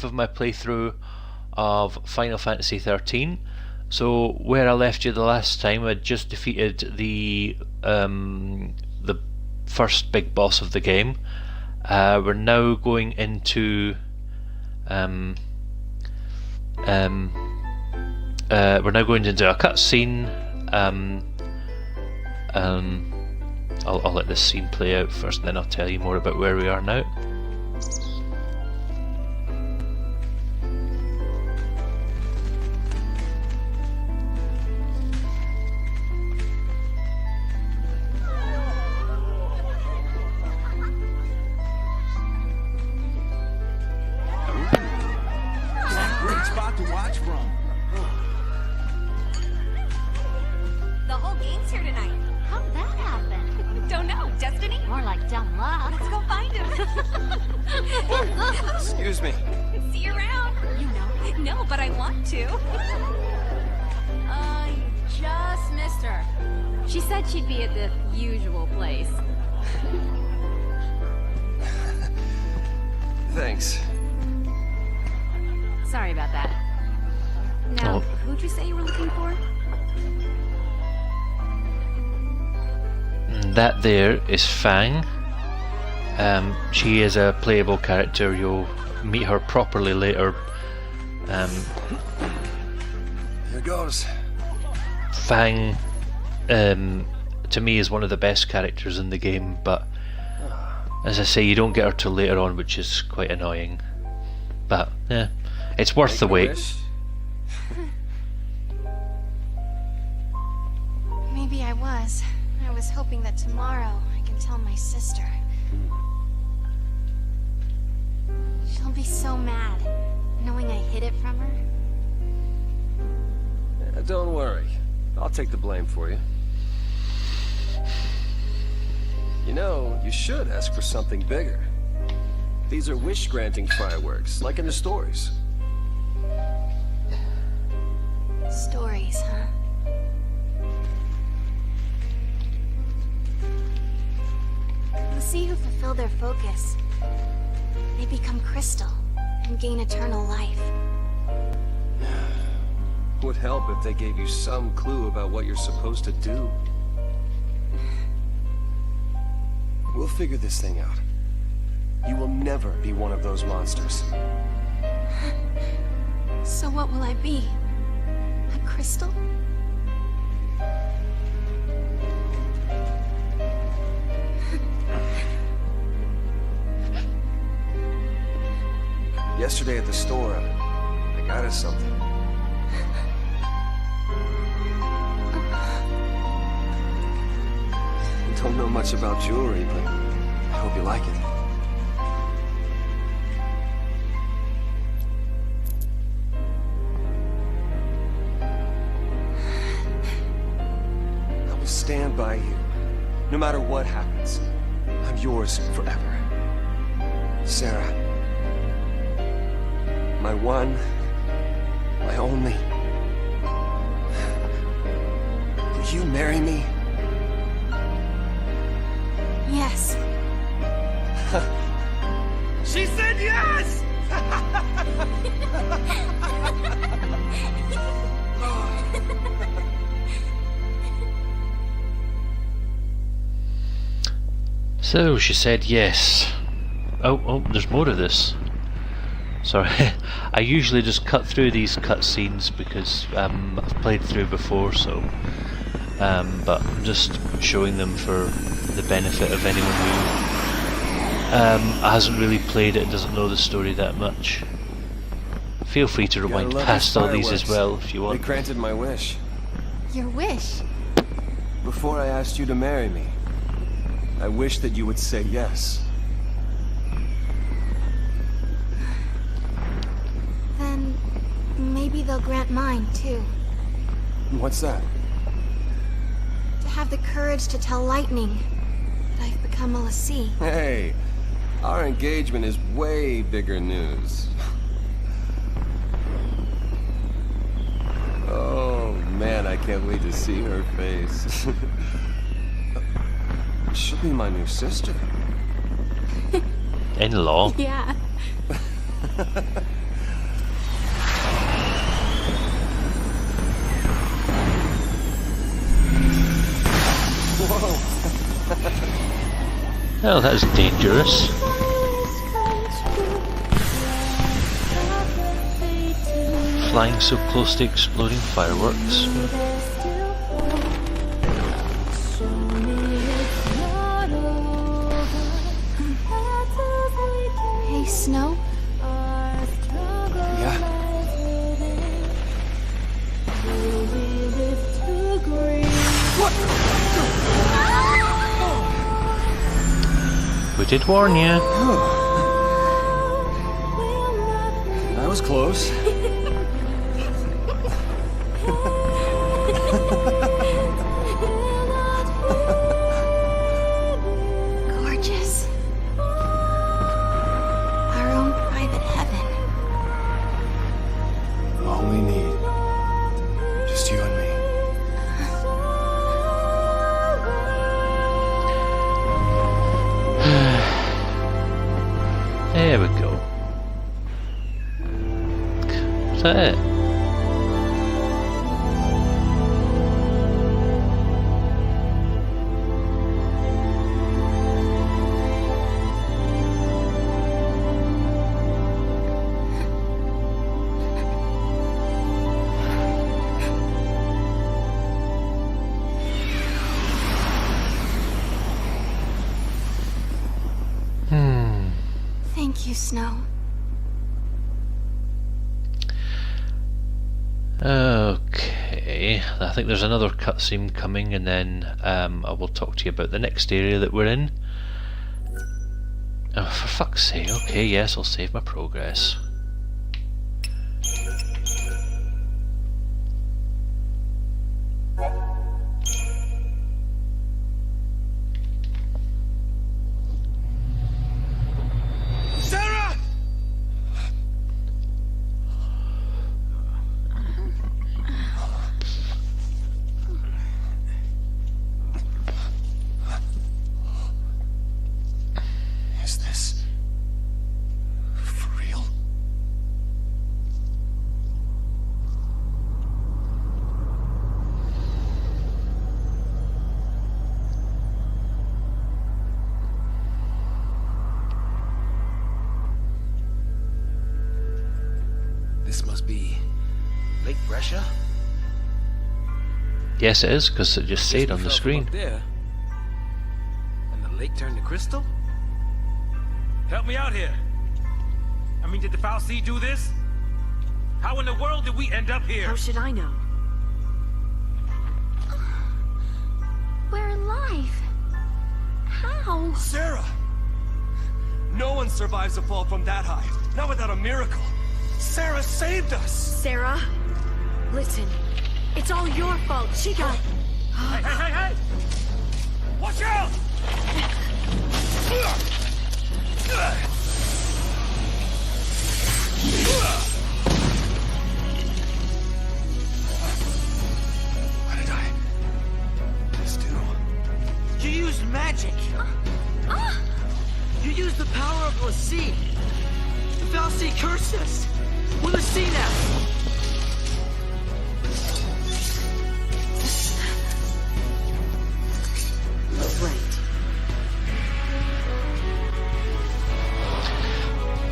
of my playthrough of Final Fantasy XIII. So where I left you the last time, I just defeated the first big boss of the game. We're now going into a cutscene. I'll let this scene play out first, and then I'll tell you more about where we are now. Great spot to watch from. The whole gang's here tonight. How'd that happen? Don't know. Destiny? More like dumb luck. Let's go find him. Excuse me. See you around. You know. No, but I want to. You just missed her. She said she'd be at the usual place. Thanks. Sorry about that. Now, Oh. who'd you say you were looking for? That there is Fang. She is a playable character. You'll meet her properly later. Here goes. Fang, to me, is one of the best characters in the game, but as I say, you don't get her till later on, which is quite annoying. But yeah, it's worth the wait. Maybe I was. I was hoping that tomorrow I can tell my sister. She'll be so mad, knowing I hid it from her. Don't worry. I'll take the blame for you. You know, you should ask for something bigger. These are wish-granting fireworks, like in the stories. Stories, huh? We'll see who fulfill their focus. They become crystal and gain eternal life. Would help if they gave you some clue about what you're supposed to do. We'll figure this thing out. You will never be one of those monsters. So what will I be? A crystal? Yesterday at the store, I got us something. I don't know much about jewelry, but I hope you like it. I will stand by you, no matter what happens. I'm yours forever. Sarah. My one, my only. Will you marry me? Yes. She said yes! So she said yes. Oh, there's more of this. Sorry, I usually just cut through these cutscenes because I've played through before, so. But I'm just showing them for the benefit of anyone who hasn't really played it, doesn't know the story that much. Feel free to rewind past all these as well if you want. They granted my wish. Your wish? Before I asked you to marry me, I wished that you would say yes. Then maybe they'll grant mine too. What's that? To have the courage to tell Lightning that I've become a Lassie. Hey, our engagement is way bigger news. Oh man, I can't wait to see her face. She'll be my new sister. In-law. Yeah. Oh, that is dangerous. Flying so close to exploding fireworks. Hey, Snow? Yeah. We did warn you. That was close. Gorgeous. Our own private heaven. All we need. Just you and me. There we go. Is that it? Thank you, Snow. Okay, I think there's another cutscene coming, and then I will talk to you about the next area that we're in. Oh, for fuck's sake, okay, yes, I'll save my progress. Is this for real? This must be Lake Bresha? Yes, it is, because it just said on the screen. There. And the lake turned to crystal? Help me out here. I mean, did the Foul Sea do this? How in the world did we end up here? How should I know? We're alive. How? Sarah! No one survives a fall from that high. Not without a miracle. Sarah saved us! Sarah, listen. It's all your fault. She got... Hey, hey, hey, hey! Watch out! What did I just do? You used magic. You used the power of the sea. The Foul Sea cursed us. We're the sea now. Right.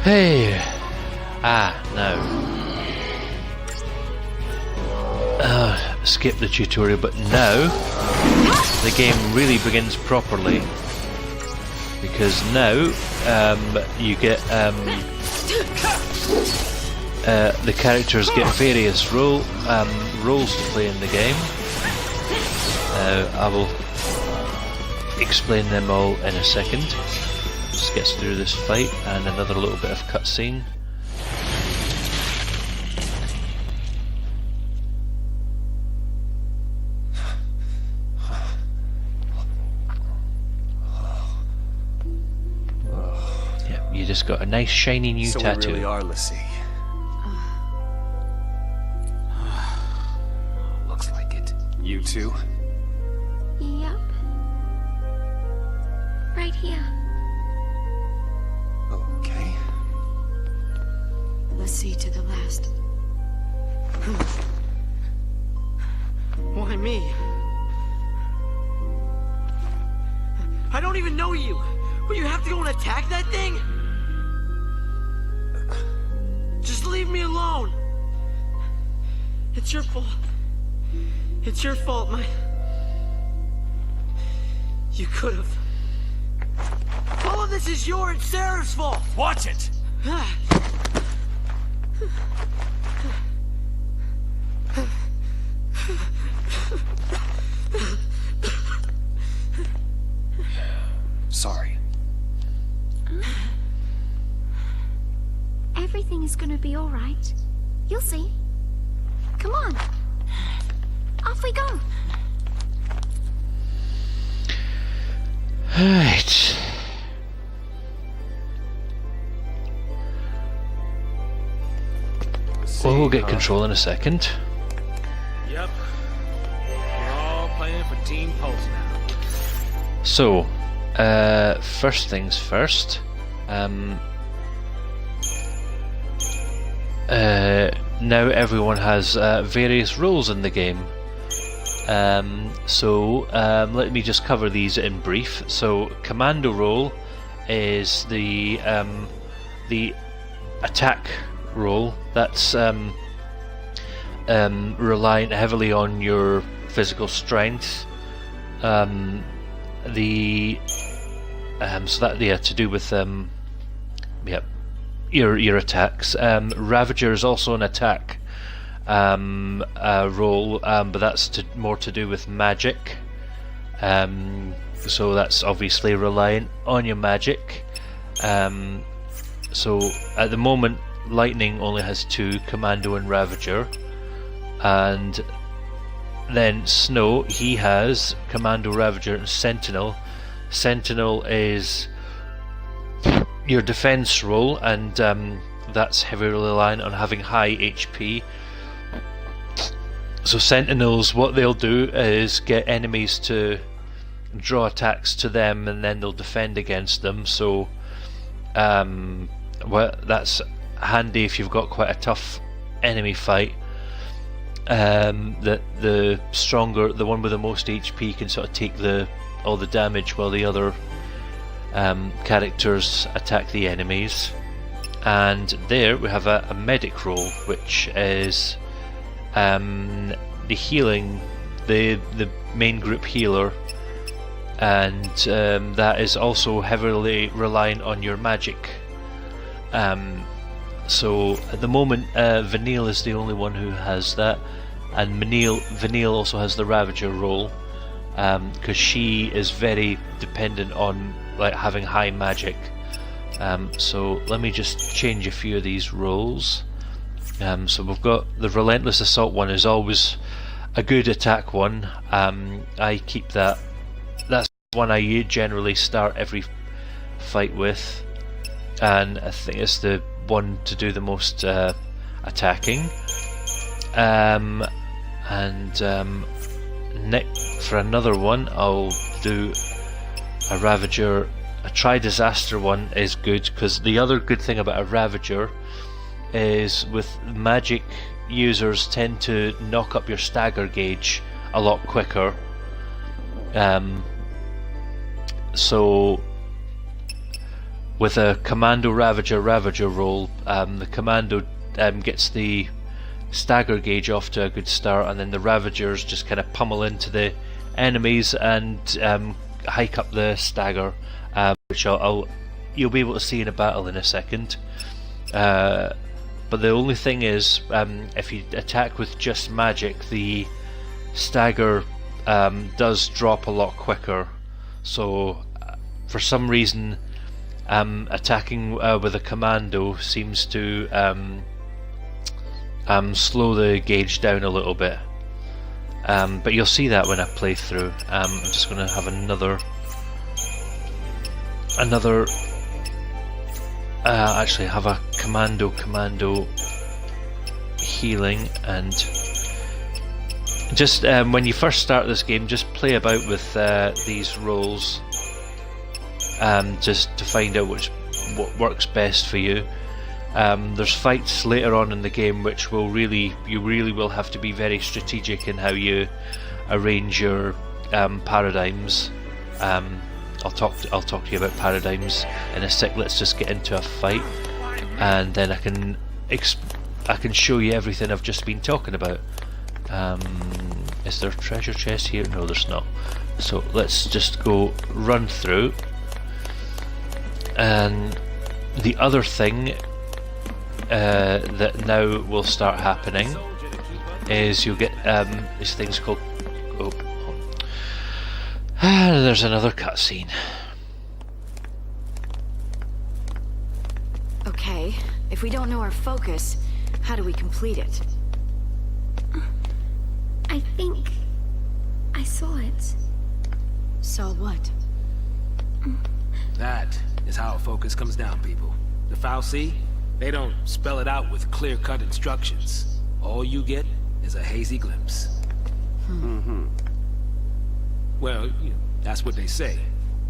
Hey! No. Skip the tutorial, but now the game really begins properly. Because now you get the characters get various roles to play in the game. I will explain them all in a second. Just gets through this fight and another little bit of cutscene. Yeah, you just got a nice shiny new So tattoo. we really are Lassie. Looks like it. You too? Yep. Right here. Okay. Let's see to the last. Why me? I don't even know you. But you have to go and attack that thing? Just leave me alone. It's your fault. It's your fault, man. You could have. All of this is your and Sarah's fault. Watch it! Sorry. Everything is gonna be all right. You'll see. Come on. Off we go. Right. Well, we'll get control in a second. Yep. We're all playing for Team Pulse now. So, first things first. Now everyone has various roles in the game. Let me just cover these in brief. So, commando role is the attack role. That's reliant heavily on your physical strength. To do with your attacks. Ravager is also an attack role, but that's more to do with magic. So that's obviously reliant on your magic. So at the moment, Lightning only has 2, Commando and Ravager, and then Snow, he has Commando, Ravager and Sentinel. Sentinel is your defense role, and that's heavily reliant on having high HP. So Sentinels, what they'll do is get enemies to draw attacks to them, and then they'll defend against them. So that's handy if you've got quite a tough enemy fight. That the stronger, the one with the most HP, can sort of take all the damage, while the other characters attack the enemies. And there we have a medic role, which is the healing, the main group healer, and that is also heavily reliant on your magic. So at the moment, Vanille is the only one who has that, and Vanille also has the Ravager role, because she is very dependent on having high magic. So let me just change a few of these roles. So we've got the Relentless Assault one, is always a good attack one. I keep that. That's one I generally start every fight with, and I think it's the one to do the most attacking. Next, for another one, I'll do a Ravager. A Tri-Disaster one is good, because the other good thing about a Ravager is with magic users tend to knock up your stagger gauge a lot quicker. So with a Commando Ravager roll, the Commando gets the stagger gauge off to a good start, and then the Ravagers just kind of pummel into the enemies and hike up the stagger, which you'll be able to see in a battle in a second. But the only thing is, if you attack with just magic, the stagger does drop a lot quicker. So for some reason, attacking with a Commando seems to slow the gauge down a little bit. But you'll see that when I play through. I'm just going to have another actually have a commando healing, and just when you first start this game, just play about with these roles, just to find out what works best for you. There's fights later on in the game which you really will have to be very strategic in how you arrange your paradigms. I'll talk to you about paradigms in a sec. Let's just get into a fight, and then I can show you everything I've just been talking about. Is there a treasure chest here? No, there's not. So let's just go run through. And the other thing that now will start happening is you'll get these things called... Oh, there's another cutscene. Okay, if we don't know our focus, how do we complete it? I think I saw it. Saw what? That is how a focus comes down, people. The fal'Cie, they don't spell it out with clear-cut instructions. All you get is a hazy glimpse. Well, you know, that's what they say.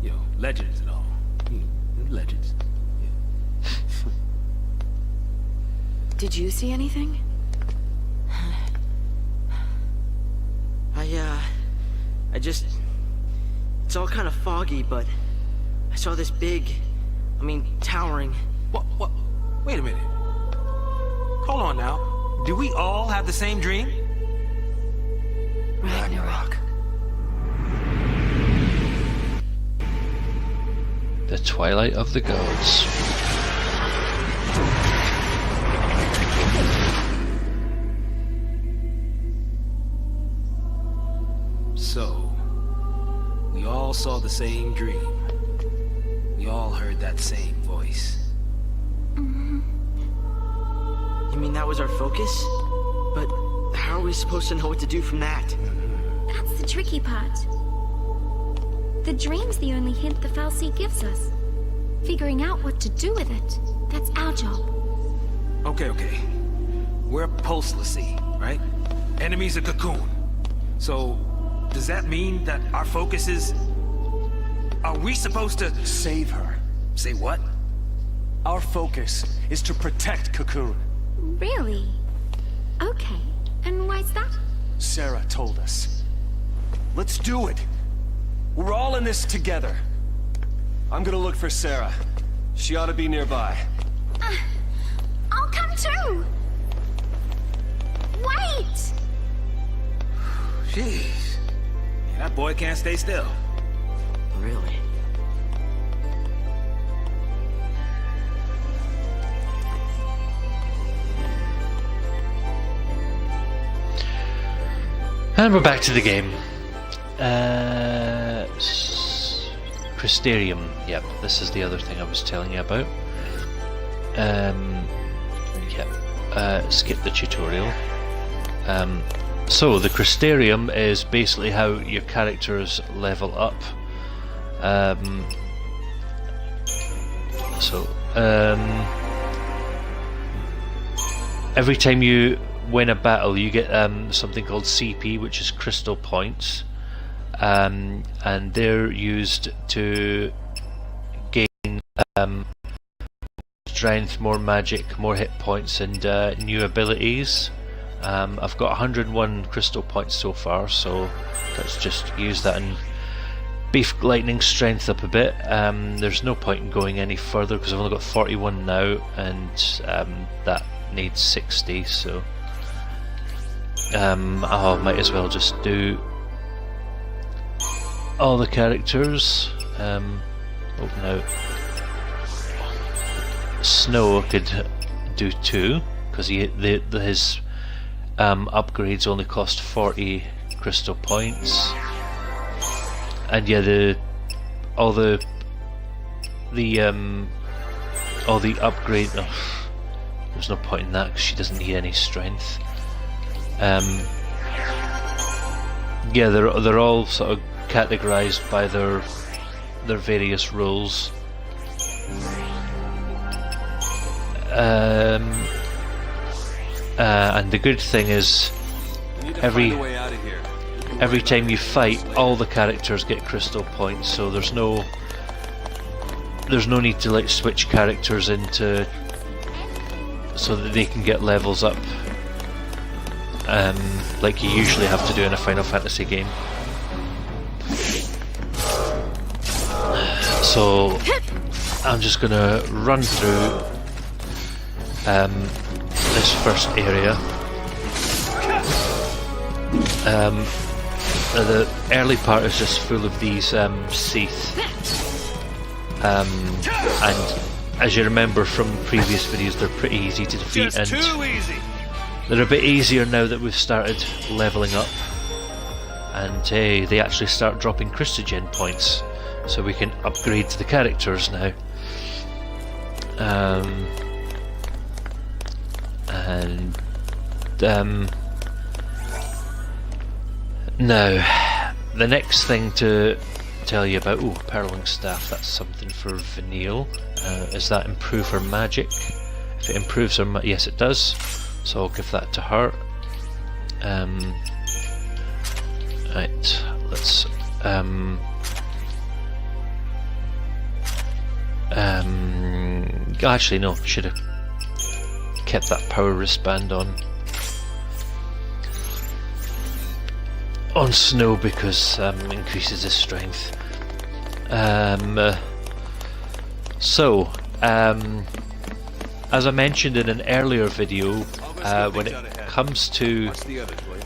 You know, legends and all. You know, legends. Yeah. Did you see anything? I just... It's all kind of foggy, but I saw this big, towering... What? Wait a minute. Hold on now. Do we all have the same dream? Ragnarok. The Twilight of the Gods. So, we all saw the same dream. We all heard that same voice. You mean that was our focus? But how are we supposed to know what to do from that? That's the tricky part. The dream's the only hint the fal'Cie gives us. Figuring out what to do with it, that's our job. Okay. We're pulselessy, right? Enemy's a cocoon. So, does that mean that our focus is... Are we supposed to... Save her. Say what? Our focus is to protect Cocoon. Really? Okay. And why's that? Sarah told us. Let's do it. We're all in this together. I'm gonna look for Sarah. She ought to be nearby. I'll come too! Wait! Jeez. Yeah, that boy can't stay still. Really? And we're back to the game. Crystarium. Yep, this is the other thing I was telling you about. Skip the tutorial. So the Crystarium is basically how your characters level up. Every time you win a battle, you get something called CP, which is crystal points, and they're used to gain strength, more magic, more hit points, and new abilities. I've got 101 crystal points so far, so let's just use that and beef lightning strength up a bit. There's no point in going any further because I've only got 41 now, and that needs 60, so I might as well just do all the characters. No, Snow could do 2 because his upgrades only cost 40 crystal points, and yeah, all the upgrade. Oh, there's no point in that because she doesn't need any strength. Yeah, they're all sort of categorized by their various roles. And the good thing is every time you fight, all the characters get crystal points, so there's no need to like switch characters into so that they can get levels up, like you usually have to do in a Final Fantasy game. So I'm just gonna run through this first area. The early part is just full of these Seath, and as you remember from previous videos, they're pretty easy to defeat, Just and too easy. they're a bit easier now that we've started leveling up, and they actually start dropping Crystarium points, so we can upgrade the characters now. Now, the next thing to tell you about, Pearling Staff, that's something for Vanille. Is that improve her magic? If it improves her yes it does, so I'll give that to her. Right, let's actually no, should have kept that power wristband on Snow because increases his strength. As I mentioned in an earlier video, when it comes to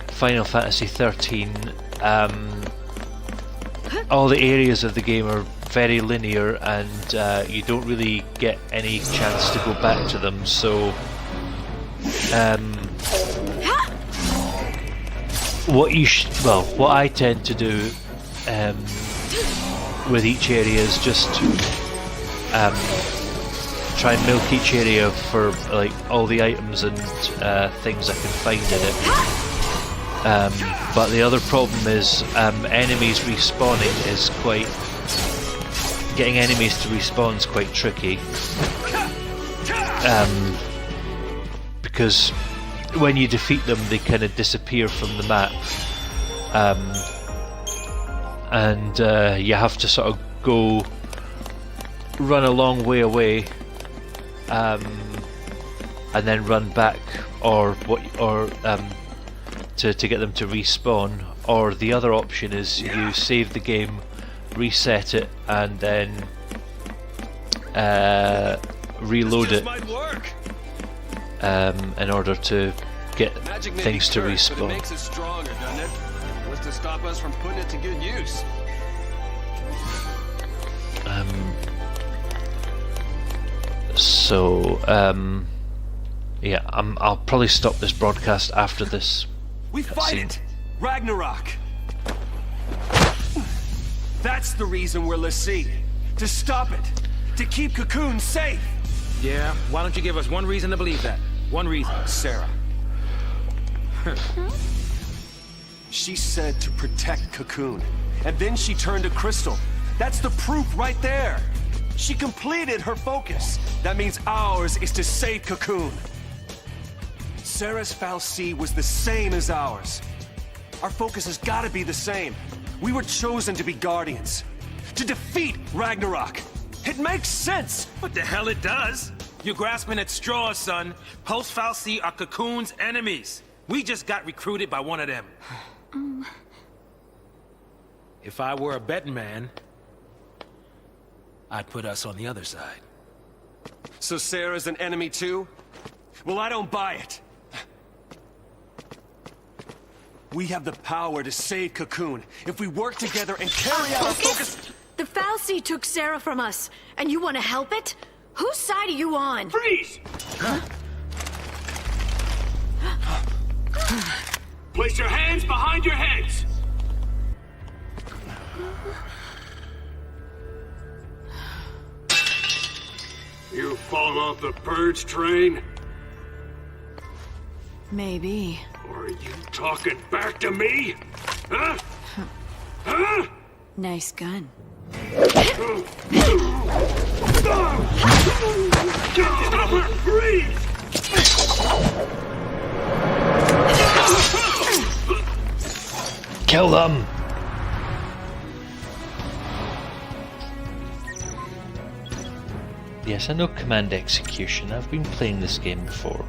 Final Fantasy XIII, all the areas of the game are very linear, and you don't really get any chance to go back to them. So what I tend to do with each area is just try and milk each area for like all the items and things I can find in it. But the other problem is enemies respawning is quite... Getting enemies to respawn is quite tricky. Because when you defeat them, they kind of disappear from the map, and you have to sort of run a long way away, and then run back, or to get them to respawn. Or the other option is you save the game, reset it, and then reload it. In order to get things to respawn. But it makes it stronger, doesn't it? What's to stop us from putting it to good use? Yeah, I'll probably stop this broadcast after this. We fight it! Ragnarok! That's the reason we're Lassie. To stop it. To keep Cocoon safe. Yeah, why don't you give us one reason to believe that? One reason. Sarah. She said to protect Cocoon, and then she turned to Crystal. That's the proof right there. She completed her focus. That means ours is to save Cocoon. Sarah's fal'Cie was the same as ours. Our focus has got to be the same. We were chosen to be guardians. To defeat Ragnarok. It makes sense. What the hell it does? You're grasping at straws, son. Post fal'Cie are Cocoon's enemies. We just got recruited by one of them. If I were a betting man, I'd put us on the other side. So Sarah's an enemy too? Well, I don't buy it. We have the power to save Cocoon if we work together and carry out our focus. The fal'Cie took Sarah from us, and you want to help it? Whose side are you on? Freeze! Place your hands behind your heads! You fall off the purge train? Maybe. Or are you talking back to me? Huh? Huh? Nice gun. Stop her! Freeze! Kill them! Yes, I know command execution. I've been playing this game before.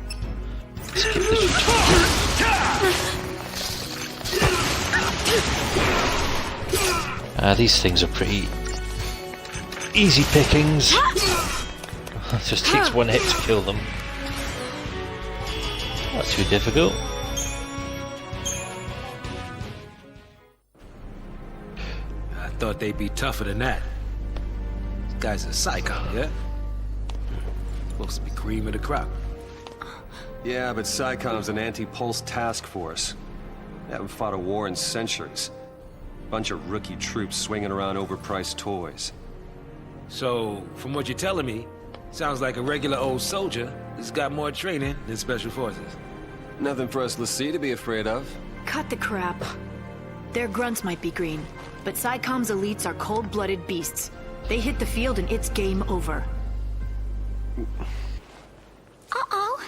Skip the tutorial. These things are pretty Easy pickings. It just takes one hit to kill them. Not too difficult. I thought they'd be tougher than that. This guy's a psycho, yeah? Supposed to be cream of the crop. Yeah, but SciComm's an anti-pulse task force. They haven't fought a war in centuries. Bunch of rookie troops swinging around overpriced toys. So, from what you're telling me, sounds like a regular old soldier that's got more training than special forces. Nothing for us Lassie to be afraid of. Cut the crap. Their grunts might be green, but SciComm's elites are cold-blooded beasts. They hit the field and it's game over. Uh-oh.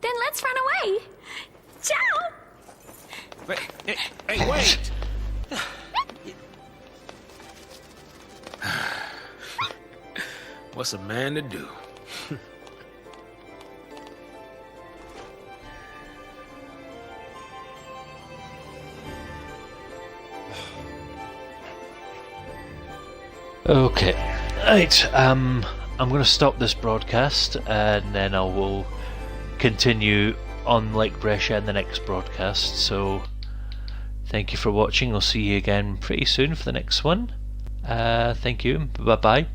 Then let's run away. Ciao! Wait, hey, wait! What's a man to do? Okay, right, I'm going to stop this broadcast and then I will continue on Lake Bresha in the next broadcast, so thank you for watching. I'll see you again pretty soon for the next one. Thank you, bye bye.